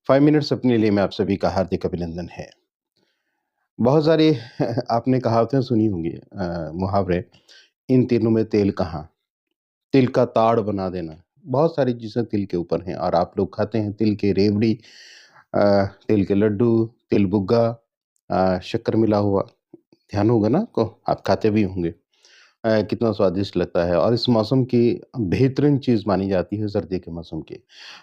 5 minutes अपने लिए मैं आप सभी का हार्दिक अभिनंदन है। बहुत सारी आपने कहावतें सुनी होंगी मुहावरे, "इन तीनों में तेल कहाँ?" तिल का ताड़ बना देना। बहुत सारी चीज़ें तिल के ऊपर हैं और आप लोग खाते हैं तिल की रेवड़ी, तिल के लड्डू, तिल बुग्गा, शक्कर मिला हुआ। ध्यान होगा ना आपको? आप खाते भी होंगे। कितना स्वादिष्ट लगता है और इस मौसम की बेहतरीन चीज़ मानी जाती है सर्दी के मौसम की।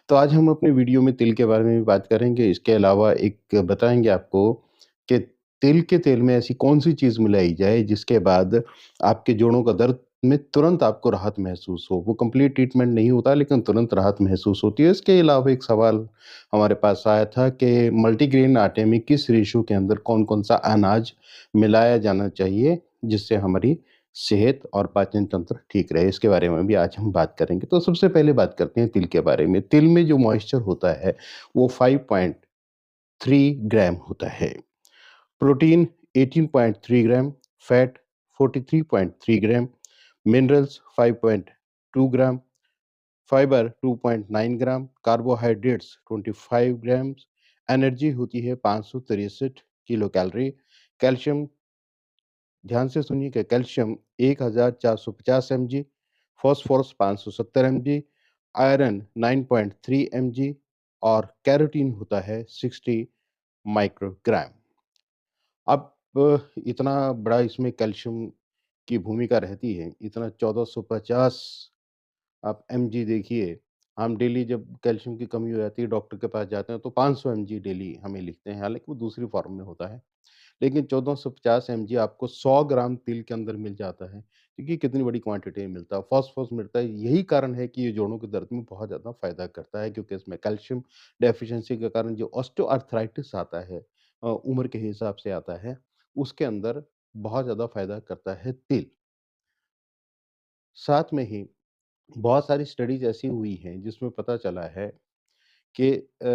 तो आज हम अपने वीडियो में तिल के बारे में भी बात करेंगे, इसके अलावा एक बताएँगे आपको कि तिल के तेल में ऐसी कौन-सी चीज़ मिलाई जाए जिसके बाद आपके जोड़ों का दर्द में तुरंत आपको राहत महसूस हो। वो कंप्लीट ट्रीटमेंट नहीं होता लेकिन तुरंत राहत महसूस होती है। इसके अलावा एक सवाल हमारे पास आया था कि मल्टीग्रेन आटे में किस रेशियो के अंदर कौन-कौन सा अनाज मिलाया जाना चाहिए जिससे हमारी सेहत और पाचन तंत्र ठीक रहे, इसके बारे में भी आज हम बात करेंगे। तो सबसे पहले बात करते हैं तिल के बारे में। तिल में जो मॉइस्चर होता है, वो 5.3 ग्राम होता है। प्रोटीन 18.3 ग्राम, फैट 43.3 ग्राम, मिनरल्स 5.2 ग्राम, फाइबर 2.9 ग्राम, कार्बोहाइड्रेट्स 25 ग्राम्स, एनर्जी होती है 563 किलो कैलोरी, कैल्शियम ध्यान से सुनिएगा calcium 1450 MG, phosphorus 570 MG, iron 9.3 MG और कैरोटीन होता है 60 माइक्रोग्राम। अब इतना बड़ा इसमें कैल्शियम की भूमिका रहती है, इतना 1450 आप एमजी देखिए, हम डेली जब कैल्शियम की कमी हो जाती है, डॉक्टर के पास जाते हैं तो 500 एमजी डेली हमें लिखते हैं, हालाँकि वो दूसरी फ़ॉर्म में होता है। लेकिन 1450 एमजी आपको 100 ग्राम तिल के अंदर मिल जाता है, क्योंकि कितनी बड़ी क्वांटिटी में मिलता है, फॉस्फोरस मिलता है। यही कारण है कि ये जोड़ों के दर्द में बहुत ज़्यादा फ़ायदा करता है क्योंकि इसमें कैल्शियम डेफ़िशिएंसी के कारण जो ऑस्टियोआर्थराइटिस आता है उम्र के हिसाब से आता है, उसके अंदर बहुत ज़्यादा फ़ायदा करता है तिल। साथ में ही बहुत सारी स्टडीज़ ऐसी हुई हैं जिसमें पता चला है कि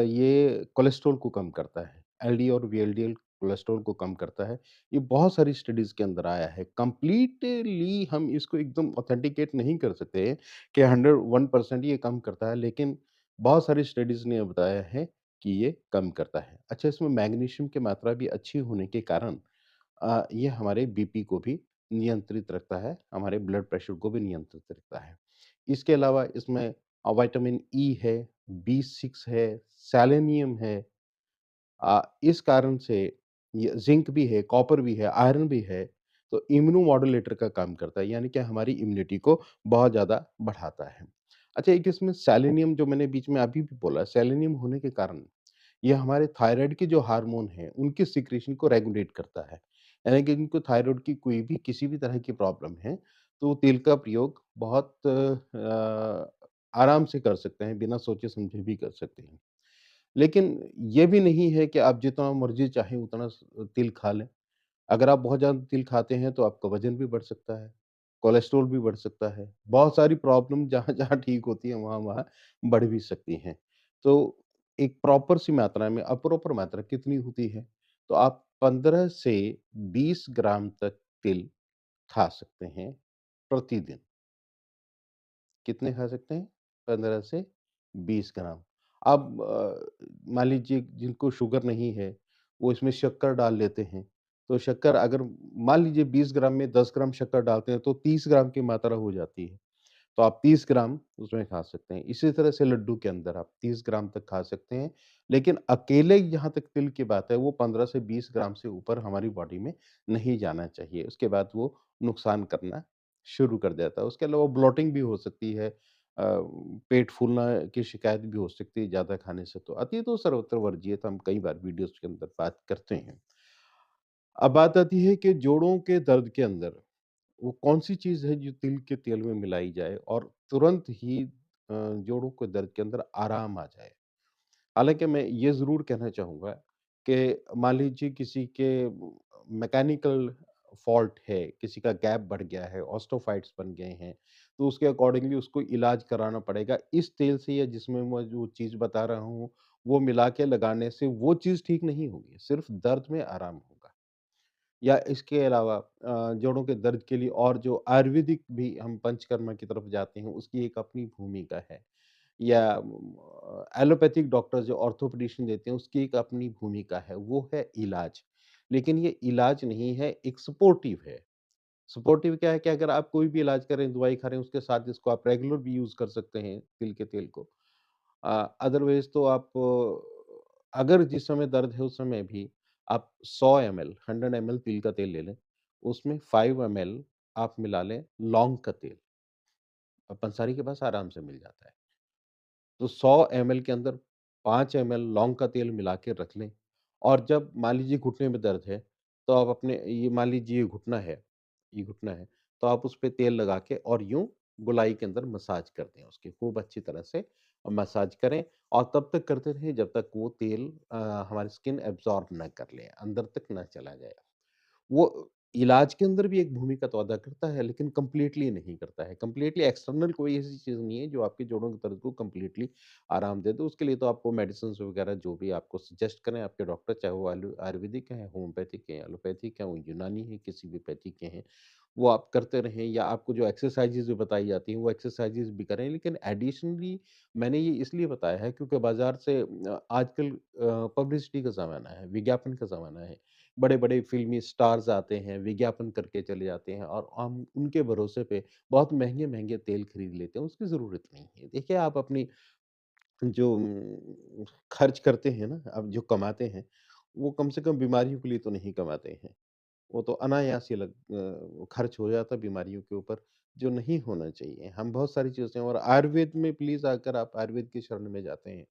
ये कोलेस्ट्रॉल को कम करता है। एलडीएल और वीएलडीएल कोलेस्ट्रॉल को कम करता है। ये बहुत सारी स्टडीज़ के अंदर आया है। कंप्लीटली हम इसको एकदम ऑथेंटिकेट नहीं कर सकते कि 101% ये कम करता है, लेकिन बहुत सारी स्टडीज़ ने बताया है कि ये कम करता है। अच्छा, इसमें मैग्नीशियम की मात्रा भी अच्छी होने के कारण ये हमारे बीपी को भी नियंत्रित रखता है, हमारे ब्लड प्रेशर को भी नियंत्रित रखता है। इसके अलावा इसमें विटामिन ई है, बी6 है, सेलेनियम है। इस कारण से ये ज़िंक भी है, कॉपर भी है, आयरन भी है, तो इम्यूनो मॉड्यूलेटर का काम करता है, यानी कि हमारी इम्यूनिटी को बहुत ज़्यादा बढ़ाता है। अच्छा, एक इसमें सेलेनियम जो मैंने बीच में अभी भी बोला, सेलेनियम होने के कारण ये हमारे थायराइड के जो हार्मोन हैं, उनके सिक्रीशन को रेगुलेट करता है। यानी कि जिनको थायराइड की कोई भी किसी भी तरह की प्रॉब्लम है, तो तेल का प्रयोग बहुत आराम से कर सकते हैं, बिना सोचे-समझे भी कर सकते हैं। लेकिन ये भी नहीं है कि आप जितना मर्ज़ी चाहें उतना तिल खा लें। अगर आप बहुत ज़्यादा तिल खाते हैं तो आपका वज़न भी बढ़ सकता है, कोलेस्ट्रॉल भी बढ़ सकता है। बहुत सारी प्रॉब्लम जहाँ-जहाँ ठीक होती है वहाँ-वहाँ बढ़ भी सकती हैं। तो एक प्रॉपर सी मात्रा में अप्रॉपर मात्रा कितनी होती है? तो आप 15 से 20 ग्राम तक तिल खा सकते हैं प्रतिदिन। कितने खा सकते हैं? 15 से 20 ग्राम। अब मान लीजिए जिनको शुगर नहीं है, वो इसमें शक्कर डाल लेते हैं। तो शक्कर अगर मान लीजिए 20 ग्राम में 10 ग्राम शक्कर डालते हैं तो 30 ग्राम की मात्रा हो जाती है। तो आप 30 ग्राम उसमें खा सकते हैं। इसी तरह से लड्डू के अंदर आप 30 ग्राम तक खा सकते हैं। लेकिन अकेले जहाँ तक तिल की बात है वो 15 से 20 ग्राम से ऊपर हमारी बॉडी में नहीं जाना चाहिए। उसके बाद वो नुकसान करना शुरू कर देता है। उसके अलावा ब्लोटिंग भी हो सकती है। पेट फूलना की शिकायत भी हो सकती है ज़्यादा खाने से तो। अति तो सर्वत्र वर्जिए तो हम कई बार वीडियोज़ के अंदर बात करते हैं। अब बात आती है कि जोड़ों के दर्द के अंदर वो कौन-सी चीज़ है जो तिल के तेल में मिलाई जाए और तुरंत ही जोड़ों के दर्द के अंदर आराम आ जाए? हालाँकि मैं ये ज़रूर कहना चाहूँगा कि मान लीजिए किसी के मैकेनिकल फ़ॉल्ट है, किसी का गैप बढ़ गया है, ऑस्टियोफ़ाइट्स बन गए हैं, तो उसके अकॉर्डिंगली उसको इलाज कराना पड़ेगा। इस तेल से या जिसमें मैं जो चीज़ बता रहा हूँ, वो मिला के लगाने से वो चीज़ ठीक नहीं होगी, सिर्फ़ दर्द में आराम होगा। या इसके अलावा जोड़ों के दर्द के लिए और जो आयुर्वेदिक भी हम पंचकर्मा की तरफ जाते हैं, उसकी एक अपनी भूमिका है। या एलोपैथिक डॉक्टर जो ऑर्थोपेडिशियन देते हैं, उसकी एक अपनी भूमिका है, वो है इलाज। लेकिन ये इलाज नहीं है, एक सपोर्टिव है। सपोर्टिव क्या है कि अगर आप कोई भी इलाज कर रहे हैं, दवाई खा रहे हैं, उसके साथ इसको आप रेगुलर भी यूज़ कर सकते हैं, तिल के तेल को। अदरवाइज़ तो आप अगर जिस समय दर्द है, उस समय भी आप 100 एमएल, 100 एमएल तिल का तेल ले लें, उसमें 5 एमएल आप मिला लें लौंग का तेल। पंसारी के पास आराम से मिल जाता है। तो 100 एमएल के अंदर 5 एमएल लौंग का तेल मिला के रख लें और जब मान लीजिए घुटने में दर्द है, तो आप अपने ये मान लीजिए ये घुटना है, तो आप उस पे तेल लगा के और यूँ गोलाई के अंदर मसाज कर दें उसकी खूब अच्छी तरह से मसाज करें और तब तक करते रहें जब तक वो तेल हमारी स्किन एब्ज़ॉर्ब ना कर ले, अंदर तक ना चला जाए। वो इलाज के अंदर भी एक भूमिका तो अदा करता है, लेकिन कंप्लीटली नहीं करता है। कंप्लीटली एक्सटर्नल कोई ऐसी चीज़ नहीं है, जो आपके जोड़ों के दर्द को कंप्लीटली आराम दे दे। उसके लिए तो आपको मेडिसिन्स वगैरह जो भी आपको सजेस्ट करें आपके डॉक्टर, चाहे वो आयुर्वेदिक हैं, होम्योपैथिक हैं, एलोपैथिक हैं, वो यूनानी हैं, किसी भी पैथी के हैं, वो आप करते रहें या आपको जो एक्सरसाइज़ेज़ भी बताई जाती हैं, वो एक्सरसाइज़ेज़ भी करें। लेकिन एडिशनली मैंने ये इसलिए बताया है क्योंकि बाज़ार से आजकल पब्लिसिटी का ज़माना है, विज्ञापन का ज़माना है। बड़े-बड़े फ़िल्मी स्टार्स आते हैं, विज्ञापन करके चले जाते हैं और हम उनके भरोसे पे बहुत महँगे-महँगे तेल खरीद लेते हैं, उसकी ज़रूरत नहीं है। देखिए, आप अपनी जो खर्च करते हैं ना, आप जो कमाते हैं, वो कम से कम बीमारियों के लिए तो नहीं कमाते हैं। वो तो अनायास ही खर्च हो जाता है बीमारियों के ऊपर, जो नहीं होना चाहिए। हम बहुत सारी चीज़ें और आयुर्वेद में प्लीज़ अगर आप आयुर्वेद की शरण में जाते हैं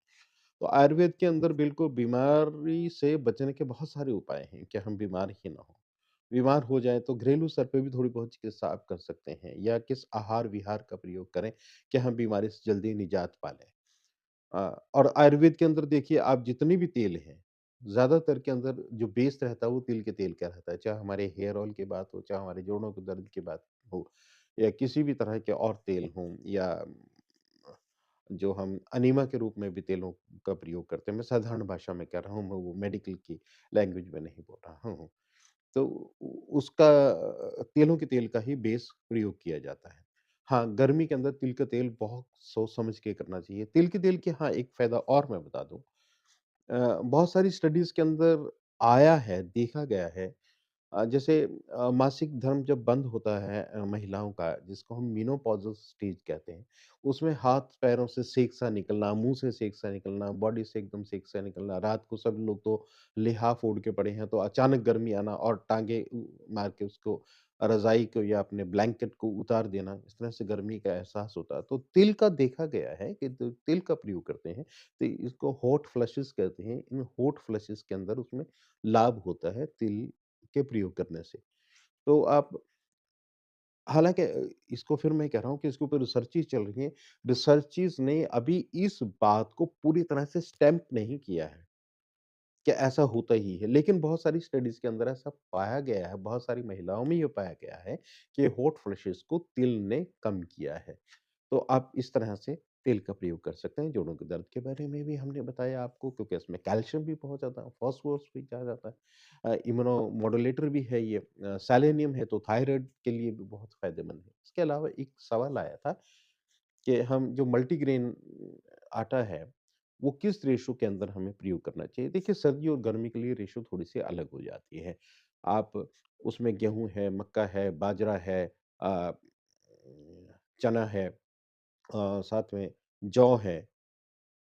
तो आयुर्वेद के अंदर बिल्कुल बीमारी से बचने के बहुत सारे उपाय हैं कि हम बीमार ही ना हों। बीमार हो जाएँ तो घरेलू स्तर पे भी थोड़ी बहुत चिकित्सा आप कर सकते हैं या किस आहार-विहार का प्रयोग करें कि हम बीमारी से जल्दी निजात पा लें। और आयुर्वेद के अंदर देखिए आप जितने भी तेल हैं, ज़्यादातर के अंदर जो बेस रहता है वो तिल के तेल का रहता है। चाहे हमारे हेयर ऑयल की बात हो, चाहे हमारे जोड़ों के दर्द की बात हो या किसी भी तरह के और तेल हों या जो हम अनीमा के रूप में भी तेलों का प्रयोग करते हैं। मैं साधारण भाषा में कह रहा हूँ, मैं वो मेडिकल की लैंग्वेज में नहीं बोल रहा हूँ। तो उ उसका तेलों के तेल का ही बेस प्रयोग किया जाता है। हाँ, गर्मी के अंदर तिल का तेल बहुत सोच समझ के करना चाहिए। तिल के तेल के हाँ, एक फ़ायदा और मैं बता दूँ। बहुत सारी स्टडीज़ के अंदर आया है, देखा गया है जैसे मासिक धर्म जब बंद होता है महिलाओं का जिसको हम मेनोपॉज़ल स्टेज कहते हैं, उसमें हाथ-पैरों से सेक-सा निकलना, मुँह से सेक-सा निकलना, बॉडी से एकदम सेक-सा निकलना, रात को सब लोग तो लिहाफ़ ओढ़ के पड़े हैं, तो अचानक गर्मी आना और टाँगे मार के उसको रज़ाई को या अपने ब्लैंकेट को उतार देना, इस तरह से गर्मी का एहसास होता है। तो तिल का देखा गया है कि तिल का प्रयोग करते हैं, तो इसको हॉट फ्लशेज़ कहते हैं। इन हॉट फ्लशेज़ के अंदर उसमें लाभ होता है तिल के प्रयोग करने से। तो आप हालाँकि इसको फिर मैं कह रहा हूँ कि इसके ऊपर रिसर्चेज़ चल रही हैं। रिसर्चेज़ ने अभी इस बात को पूरी तरह से स्टैम्प नहीं किया है कि ऐसा होता ही है। लेकिन बहुत सारी स्टडीज़ के अंदर ऐसा पाया गया है, बहुत सारी महिलाओं में ये पाया गया है कि हॉट फ्लशेज़ को तिल ने कम किया है। तो आप इस तरह से तेल का प्रयोग कर सकते हैं। जोड़ों के दर्द के बारे में भी हमने बताया आपको क्योंकि इसमें कैल्शियम भी बहुत ज़्यादा फास्फोरस भी ज़्यादा जाता है। इम्यूनो मॉड्यूलेटर भी है ये सेलेनियम है तो थायराइड के लिए भी बहुत फ़ायदेमंद है। इसके अलावा एक सवाल आया था कि हम जो मल्टीग्रेन आटा है, वो किस रेशो के अंदर हमें प्रयोग करना चाहिए? देखिए सर्दी और गर्मी के लिए रेशो थोड़ी-सी अलग हो जाती है। आप उसमें गेहूँ है, मक्का है, बाजरा है अ, चना है साथ में जौ है,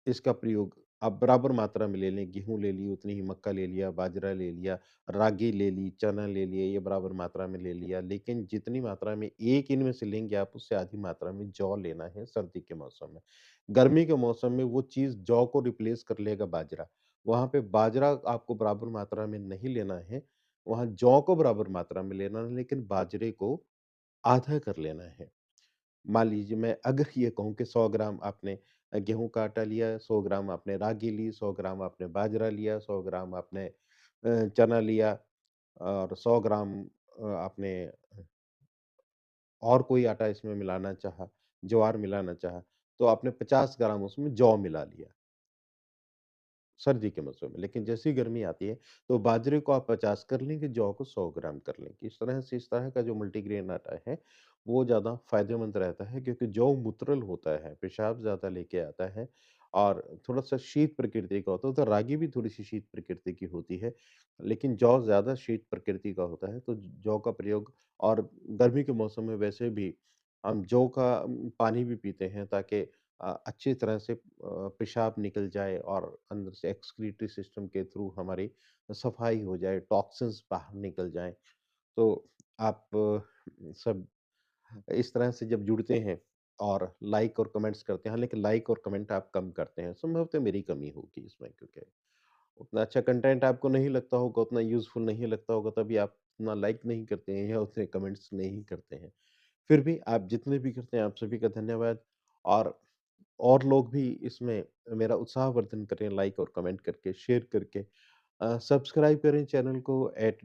इसका प्रयोग आप बराबर मात्रा में ले लें, गेहूँ ले ली, उतनी ही मक्का ले लिया, बाजरा ले लिया, रागी ले ली, चना ले लिया, ये बराबर मात्रा में ले लिया। लेकिन जितनी मात्रा में एक इनमें से लेंगे आप, उससे आधी मात्रा में जौ लेना है सर्दी के मौसम में। गर्मी के मौसम में वो चीज़ जौ को रिप्लेस कर लेगा बाजरा। वहाँ पे बाजरा आपको बराबर मात्रा में नहीं लेना है, वहाँ जौ को बराबर मात्रा में लेना है, लेकिन बाजरे को आधा कर लेना है। मान लीजिए मैं अगर ये कहूँ कि 100 ग्राम आपने गेहूँ का आटा लिया, 100 ग्राम आपने रागी ली, 100 ग्राम आपने बाजरा लिया, 100 ग्राम आपने चना लिया और 100 ग्राम आपने और कोई आटा इसमें मिलाना चाहा, ज्वार मिलाना चाहा, तो आपने 50 ग्राम उसमें जौ मिला लिया। सर्दी के मौसम में। लेकिन जैसे ही गर्मी आती है, तो बाजरे को आप 50 कर लेंगे, जौ को 100 ग्राम कर लेंगे। इस तरह का जो मल्टीग्रेन आटा है, वो ज़्यादा फ़ायदेमंद रहता है क्योंकि जौ मुतरल होता है, पेशाब ज़्यादा लेके आता है और थोड़ा-सा शीत प्रकृति का होता है, तो रागी भी थोड़ी-सी शीत प्रकृति की होती है, लेकिन जौ ज़्यादा शीत प्रकृति का होता है, तो जौ का प्रयोग और गर्मी के मौसम में वैसे भी हम जौ का पानी भी पीते हैं ताकि अच्छी तरह से पेशाब निकल जाए और अंदर से एक्सक्रीटरी सिस्टम के थ्रू हमारी सफाई हो जाए, टॉक्सिन्स बाहर निकल जाएँ। तो आप सब इस तरह से जब जुड़ते हैं और लाइक और कमेंट्स करते हैं, हालाँकि लाइक और कमेंट आप कम करते हैं, संभवतः मेरी कमी होगी इसमें क्योंकि उतना अच्छा कंटेंट आपको नहीं लगता होगा, उतना यूज़फुल नहीं लगता होगा, तभी आप उतना लाइक नहीं करते हैं या उतने कमेंट्स नहीं करते हैं। फिर भी आप जितने भी करते हैं, आप सभी का धन्यवाद और लोग भी इसमें मेरा उत्साहवर्धन करें लाइक और कमेंट करके, शेयर करके। सब्सक्राइब करें चैनल को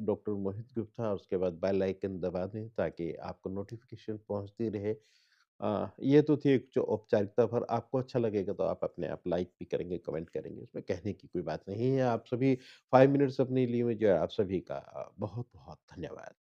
डॉक्टर मोहित गुप्ता और उसके बाद बेल आइकन दबा दें ताकि आपको नोटिफ़िकेशन पहुँचती रहे। ये तो थी एक जो औपचारिकता पर आपको अच्छा लगेगा तो आप अपने आप लाइक भी करेंगे, कमेंट करेंगे, इसमें कहने की कोई बात नहीं है। आप सभी 5 मिनट्स अपने लिए जो है आप सभी का बहुत-बहुत धन्यवाद।